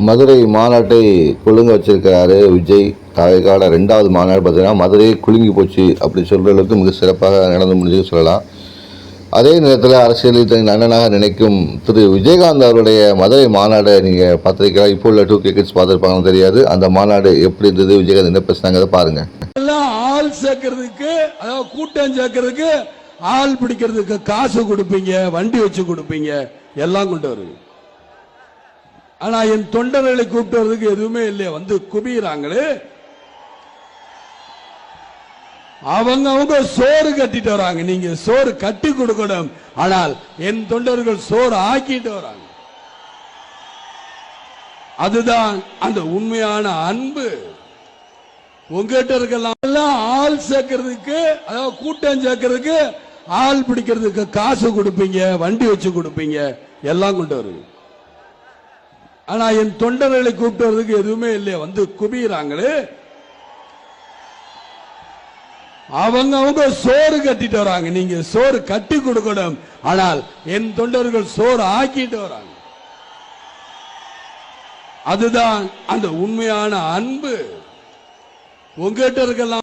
மதுரை மாநாட்டை குலுங்க வச்சிருக்கிறாரு விஜய். காலைக்கால 2வது மாநாடு பார்த்தீங்கன்னா மதுரையை குலுங்கி போச்சு அப்படி சொல்கிற அளவுக்கு மிக சிறப்பாக நடந்து முடிஞ்சு சொல்லலாம். அதே நேரத்தில் அரசியலில் தன் அண்ணனாக நினைக்கும் திரு விஜயகாந்த் அவருடைய மதுரை மாநாடை நீங்கள் பார்த்துருக்கீங்களா? இப்போ உள்ள 2K கிட்ஸ் பார்த்துருப்பாங்கன்னு தெரியாது. அந்த மாநாடு எப்படி இருந்தது, விஜயகாந்த் என்ன பேசினாங்க பாருங்க. ஆள் சேர்க்கறதுக்கு, அதாவது கூட்டம் சேர்க்கறதுக்கு, ஆள் பிடிக்கிறதுக்கு காசு கொடுப்பீங்க, வண்டி வச்சு கொடுப்பீங்க, எல்லாம் கொண்டு வருவீங்க. ஆனா என் தொண்டர்களை கூப்பிட்டு வரதுக்கு எதுவுமே இல்லையா? வந்து குபிறாங்களே, அவங்க சோறு கட்டிட்டு வராங்க. நீங்க சோறு கட்டி கொடுக்கணும், ஆனால் என் தொண்டர்கள் சோறு ஆக்கிட்டு வராங்க. அதுதான் அந்த உண்மையான அன்பு. உங்ககிட்ட இருக்கலாம் ஆள் சேர்க்கறதுக்கு, அதாவது கூட்டம் சேர்க்கறதுக்கு, ஆள் பிடிக்கிறதுக்கு காசு கொடுப்பீங்க, வண்டி வச்சு கொடுப்பீங்க, எல்லாம் கொண்டு வருவீங்க. ஆனா என் தொண்டர்களை கூப்பிட்டு வரதுக்கு எதுவுமே இல்லையா? வந்து குபிறாங்களே, அவங்க சோறு கட்டிட்டு வராங்க. நீங்க சோறு கட்டி கொடுக்கணும், ஆனால் என் தொண்டர்கள் சோறு ஆக்கிட்டு வராங்க. அதுதான் அந்த உண்மையான அன்பு. உங்ககிட்ட இருக்கலாம்